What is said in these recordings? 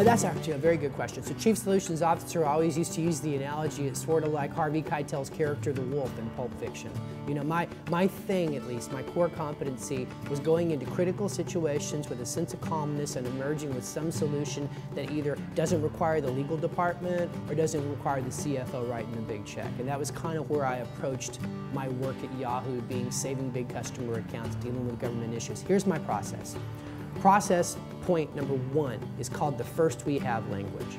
That's actually a very good question. So Chief Solutions Officer always used to use the analogy, it's sort of like Harvey Keitel's character, the wolf in Pulp Fiction. You know, my thing, at least, my core competency was going into critical situations with a sense of calmness and emerging with some solution that either doesn't require the legal department or doesn't require the CFO writing a big check. And that was kind of where I approached my work at Yahoo, being saving big customer accounts, dealing with government issues. Here's my process. Process point number one is called the first we have language.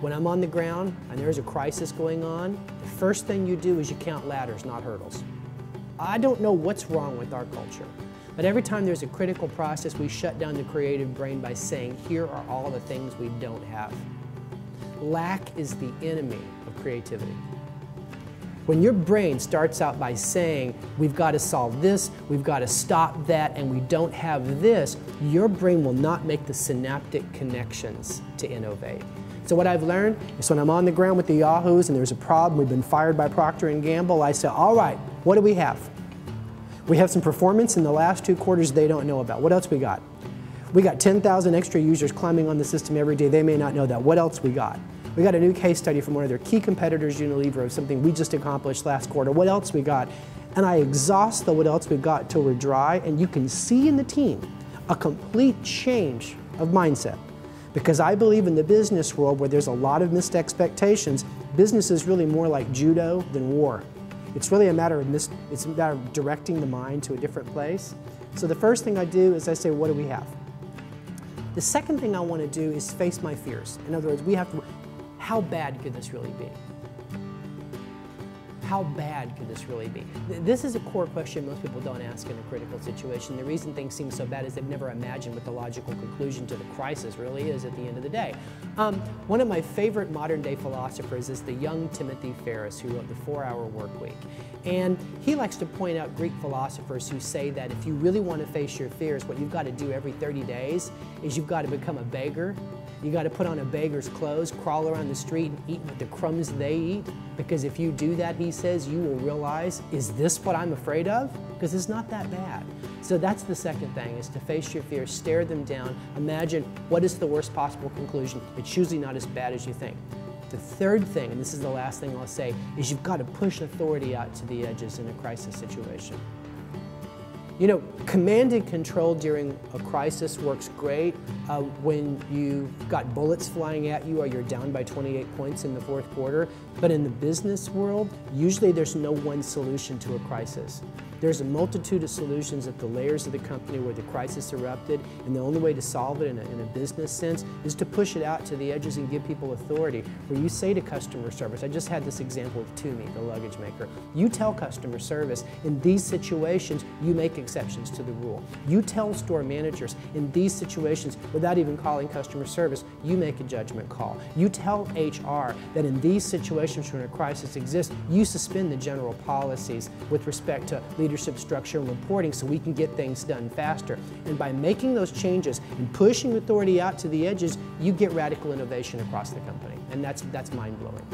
When I'm on the ground and there's a crisis going on, the first thing you do is you count ladders, not hurdles. I don't know what's wrong with our culture, but every time there's a critical process, we shut down the creative brain by saying, here are all the things we don't have. Lack is the enemy of creativity. When your brain starts out by saying, we've got to solve this, we've got to stop that, and we don't have this, your brain will not make the synaptic connections to innovate. So what I've learned is when I'm on the ground with the Yahoos and there's a problem, we've been fired by Procter & Gamble, I say, all right, what do we have? We have some performance in the last 2 quarters they don't know about. What else we got? We got 10,000 extra users climbing on the system every day. They may not know that. What else we got? We got a new case study from one of their key competitors, Unilever, of something we just accomplished last quarter. What else we got? And I exhaust the what else we got till we're dry, and you can see in the team a complete change of mindset. Because I believe in the business world where there's a lot of missed expectations, business is really more like judo than war. It's really a matter of directing the mind to a different place. So the first thing I do is I say, what do we have? The second thing I want to do is face my fears. In other words, how bad could this really be? How bad could this really be? This is a core question most people don't ask in a critical situation. The reason things seem so bad is they've never imagined what the logical conclusion to the crisis really is at the end of the day. One of my favorite modern day philosophers is the young Timothy Ferriss, who wrote The 4-Hour Workweek. And he likes to point out Greek philosophers who say that if you really want to face your fears, what you've got to do every 30 days is you've got to become a beggar. You got to put on a beggar's clothes, crawl around the street and eat with the crumbs they eat. Because if you do that, he says, you will realize, is this what I'm afraid of? Because it's not that bad. So that's the second thing, is to face your fears, stare them down, imagine what is the worst possible conclusion. It's usually not as bad as you think. The third thing, and this is the last thing I'll say, is you've got to push authority out to the edges in a crisis situation. You know, command and control during a crisis works great when you've got bullets flying at you or you're down by 28 points in the 4th quarter. But in the business world, usually there's no one solution to a crisis. There's a multitude of solutions at the layers of the company where the crisis erupted, and the only way to solve it in a business sense is to push it out to the edges and give people authority. Where you say to customer service, I just had this example of Toomey, the luggage maker, you tell customer service, in these situations, you make exceptions to the rule. You tell store managers, in these situations, without even calling customer service, you make a judgment call. You tell HR that in these situations when a crisis exists, you suspend the general policies with respect to leadership structure and reporting so we can get things done faster. And by making those changes and pushing authority out to the edges, you get radical innovation across the company. And that's mind-blowing.